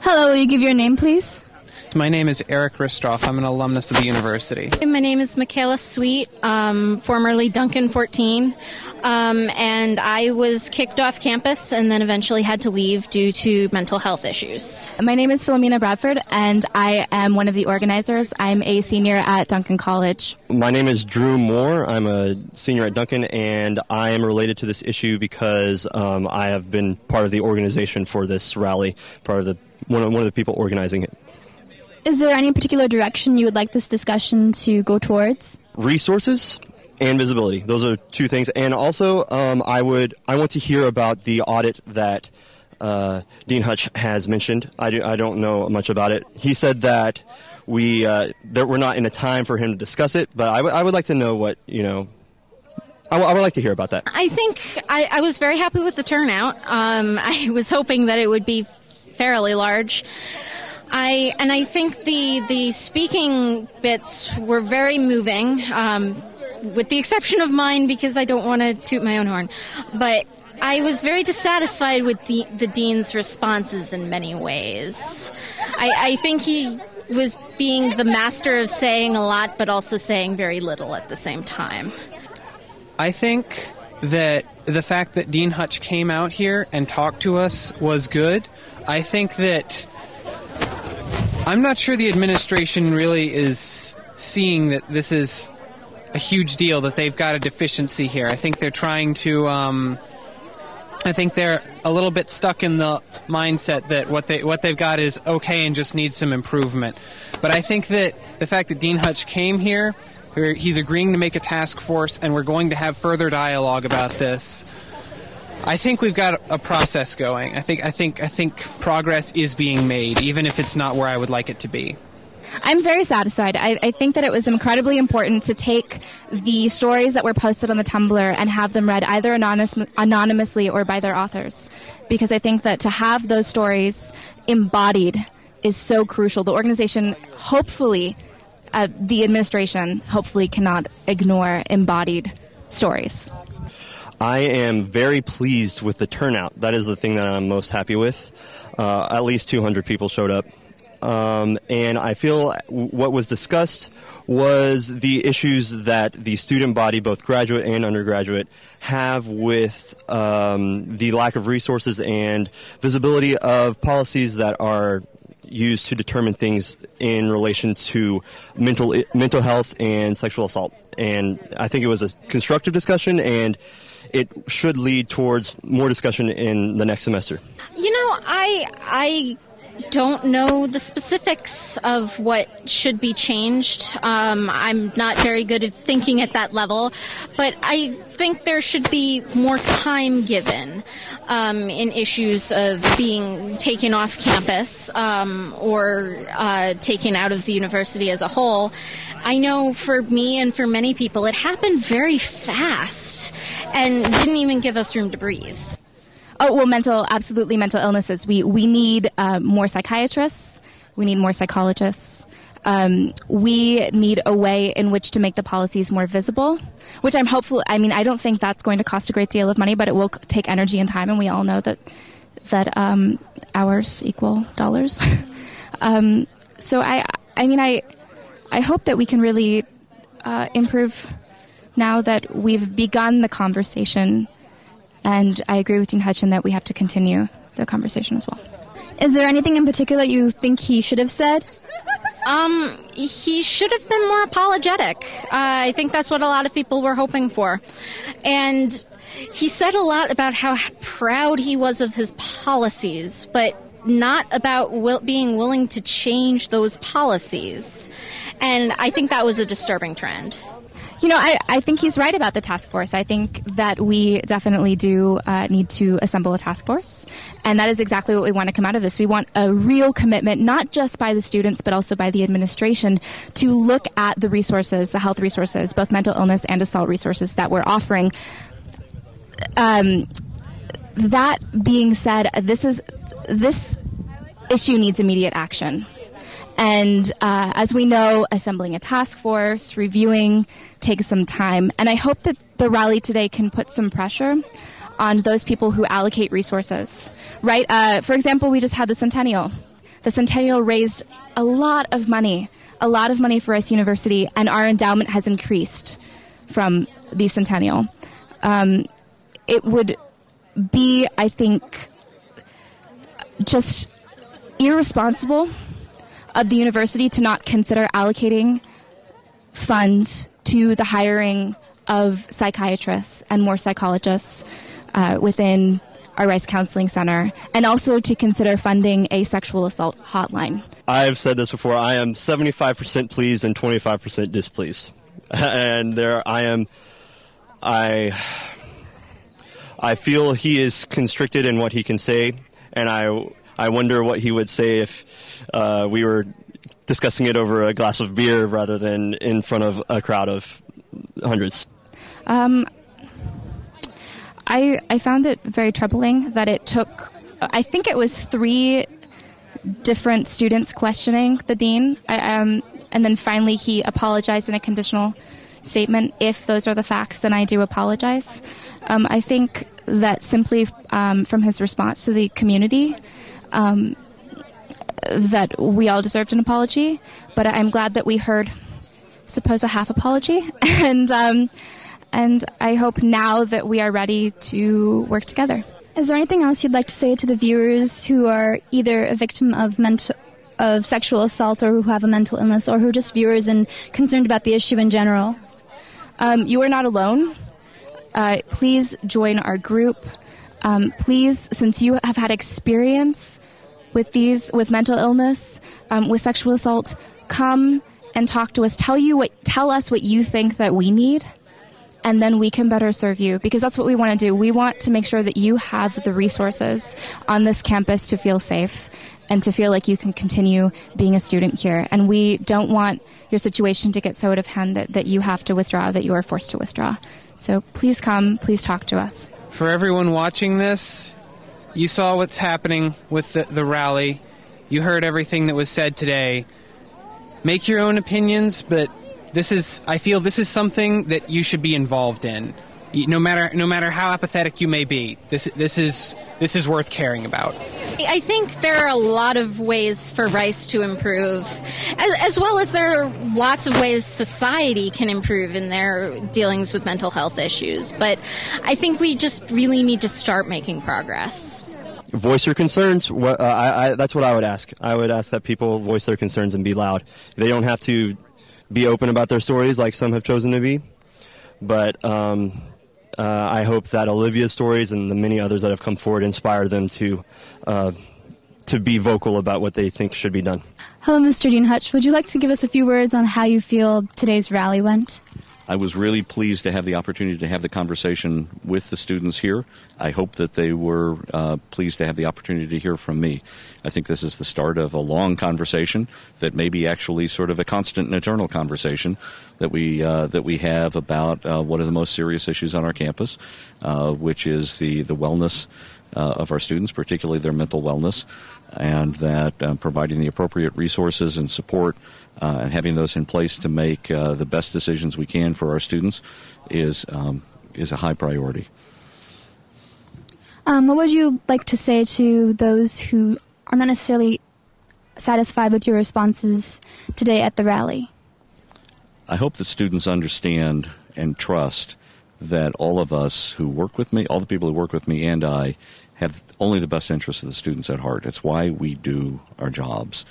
Hello, will you give your name, please? My name is Eric Ristroph. I'm an alumnus of the university. My name is Mikayla Sweet, formerly Duncan 14, and I was kicked off campus and then eventually had to leave due to mental health issues. My name is Philomena Bradford, and I am one of the organizers. I'm a senior at Duncan College. My name is Drew Moore. I'm a senior at Duncan, and I am related to this issue because I have been part of the organization for this rally, one of the people organizing it. Is there any particular direction you would like this discussion to go towards? Resources and visibility. Those are two things. And also, I want to hear about the audit that Dean Hutch has mentioned. I don't know much about it. He said that we're not in a time for him to discuss it, but I would like to know what, I would like to hear about that. I think I was very happy with the turnout. I was hoping that it would be fairly large. I think the speaking bits were very moving, with the exception of mine because I don't want to toot my own horn. But I was very dissatisfied with the dean's responses in many ways. I think he was being the master of saying a lot, but also saying very little at the same time. I think that the fact that Dean Hutch came out here and talked to us was good. I think that I'm not sure the administration really is seeing that this is a huge deal, that they've got a deficiency here. I think they're trying to, I think they're a little bit stuck in the mindset that what they've got is okay and just needs some improvement. But I think that the fact that Dean Hutch came here, he's agreeing to make a task force, and we're going to have further dialogue about this. I think we've got a process going. I think progress is being made, even if it's not where I would like it to be. I'm very satisfied. I think that it was incredibly important to take the stories that were posted on the Tumblr and have them read either anonymously or by their authors, because I think that to have those stories embodied is so crucial. The organization, hopefully, the administration, hopefully cannot ignore embodied stories. I am very pleased with the turnout. That is the thing that I'm most happy with. At least 200 people showed up. And I feel what was discussed was the issues that the student body, both graduate and undergraduate, have with the lack of resources and visibility of policies that are used to determine things in relation to mental health and sexual assault. And I think it was a constructive discussion, and it should lead towards more discussion in the next semester. I don't know the specifics of what should be changed. I'm not very good at thinking at that level, but I think there should be more time given in issues of being taken off campus or taken out of the university as a whole. I know for me and for many people, it happened very fast and didn't even give us room to breathe. Oh, well, absolutely mental illnesses. We need more psychiatrists. We need more psychologists. We need a way in which to make the policies more visible, which I'm hopeful. I mean, I don't think that's going to cost a great deal of money, but it will take energy and time, and we all know that hours equal dollars. So I hope that we can really improve now that we've begun the conversation. And I agree with Dean Hutch in that we have to continue the conversation as well. Is there anything in particular you think he should have said? He should have been more apologetic. I think that's what a lot of people were hoping for. And he said a lot about how proud he was of his policies, but not about being willing to change those policies. And I think that was a disturbing trend. I think he's right about the task force. I think that we definitely do need to assemble a task force. And that is exactly what we want to come out of this. We want a real commitment, not just by the students, but also by the administration, to look at the resources, the health resources, both mental illness and assault resources that we're offering. That being said, this issue needs immediate action. And as we know, assembling a task force, reviewing, takes some time. And I hope that the rally today can put some pressure on those people who allocate resources, right? For example, we just had the centennial. The Centennial raised a lot of money for Rice University, and our endowment has increased from the Centennial. It would be, I think, just irresponsible of the university to not consider allocating funds to the hiring of psychiatrists and more psychologists within our Rice Counseling Center, and also to consider funding a sexual assault hotline. I've said this before. I am 75% pleased and 25% displeased. And I feel he is constricted in what he can say, and I wonder what he would say if we were discussing it over a glass of beer rather than in front of a crowd of hundreds. I found it very troubling that it took, I think it was 3 different students questioning the dean, and then finally he apologized in a conditional statement. If those are the facts, then I do apologize. I think that simply from his response to the community, that we all deserved an apology, but I'm glad that we heard, suppose, a half apology, and I hope now that we are ready to work together. Is there anything else you'd like to say to the viewers who are either a victim of sexual assault, or who have a mental illness, or who are just viewers and concerned about the issue in general? You are not alone. Please join our group. Please, since you have had experience with mental illness, with sexual assault, come and talk to us. Tell us what you think that we need, and then we can better serve you, because that's what we want to do. We want to make sure that you have the resources on this campus to feel safe and to feel like you can continue being a student here. And we don't want your situation to get so out of hand that you have to withdraw, that you are forced to withdraw. So please come, please talk to us. For everyone watching this, you saw what's happening with the rally. You heard everything that was said today. Make your own opinions, but I feel this is something that you should be involved in. No matter how apathetic you may be, this is worth caring about. I think there are a lot of ways for Rice to improve, as well as there are lots of ways society can improve in their dealings with mental health issues. But I think we just really need to start making progress. Voice your concerns. That's what I would ask. I would ask that people voice their concerns and be loud. They don't have to be open about their stories like some have chosen to be, but I hope that Olivia's stories and the many others that have come forward inspire them to be vocal about what they think should be done. Hello, Mr. Dean Hutch. Would you like to give us a few words on how you feel today's rally went? I was really pleased to have the opportunity to have the conversation with the students here. I hope that they were pleased to have the opportunity to hear from me. I think this is the start of a long conversation that may be actually sort of a constant and eternal conversation that we have about what are the most serious issues on our campus, which is the wellness of our students, particularly their mental wellness, and that providing the appropriate resources and support and having those in place to make the best decisions we can for our students is a high priority. What would you like to say to those who are not necessarily satisfied with your responses today at the rally? I hope that students understand and trust that all of us who work with me, all the people who work with me and I, have only the best interests of the students at heart. It's why we do our jobs,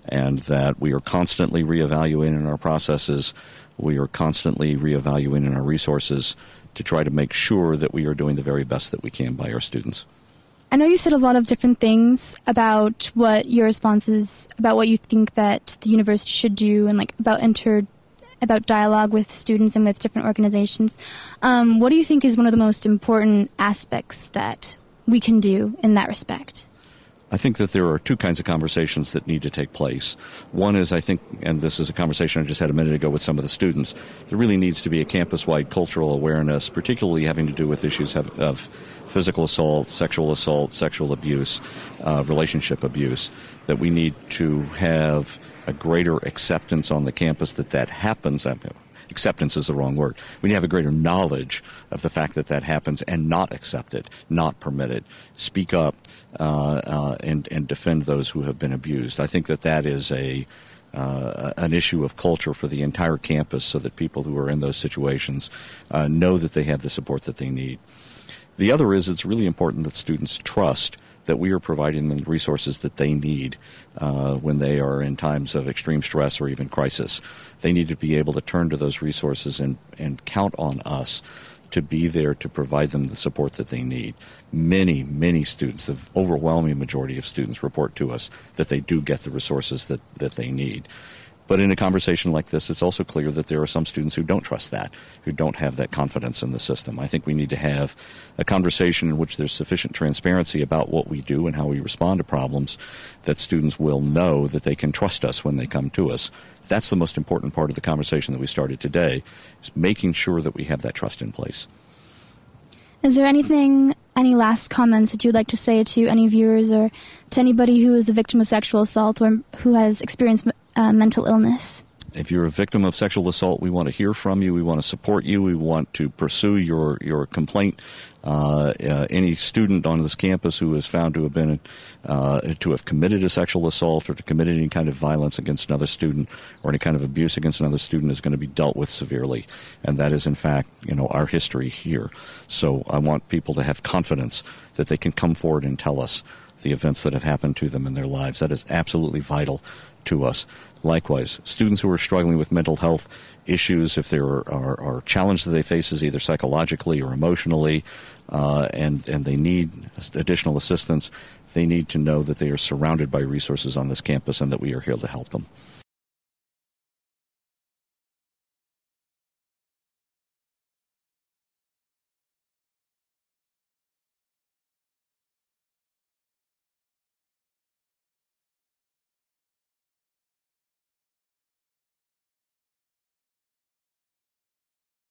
and that we are constantly reevaluating our processes. We are constantly reevaluating our resources to try to make sure that we are doing the very best that we can by our students. I know you said a lot of different things about what your responses, about what you think that the university should do, and like about dialogue with students and with different organizations. What do you think is one of the most important aspects that we can do in that respect? I think that there are two kinds of conversations that need to take place. One is, I think, and this is a conversation I just had a minute ago with some of the students, there really needs to be a campus-wide cultural awareness, particularly having to do with issues of physical assault, sexual abuse, relationship abuse, that we need to have a greater acceptance on the campus that happens. acceptance is the wrong word. We need to have a greater knowledge of the fact that that happens and not accept it, not permit it. Speak up and defend those who have been abused. I think that is an issue of culture for the entire campus, so that people who are in those situations know that they have the support that they need. The other is, it's really important that students trust that we are providing them the resources that they need when they are in times of extreme stress or even crisis. They need to be able to turn to those resources and count on us to be there to provide them the support that they need. Many, many students, the overwhelming majority of students, report to us that they do get the resources that they need. But in a conversation like this, it's also clear that there are some students who don't trust that, who don't have that confidence in the system. I think we need to have a conversation in which there's sufficient transparency about what we do and how we respond to problems, that students will know that they can trust us when they come to us. That's the most important part of the conversation that we started today, is making sure that we have that trust in place. Is there any last comments that you would like to say to any viewers or to anybody who is a victim of sexual assault or who has experienced mental illness? If you're a victim of sexual assault, we want to hear from you. We want to support you. We want to pursue your complaint. Any student on this campus who is found to have been to have committed a sexual assault or to commit any kind of violence against another student or any kind of abuse against another student is going to be dealt with severely, and that is in fact our history here. So I want people to have confidence that they can come forward and tell us the events that have happened to them in their lives. That is absolutely vital to us. Likewise, students who are struggling with mental health issues, if there are challenges that they face either psychologically or emotionally, and they need additional assistance, they need to know that they are surrounded by resources on this campus and that we are here to help them.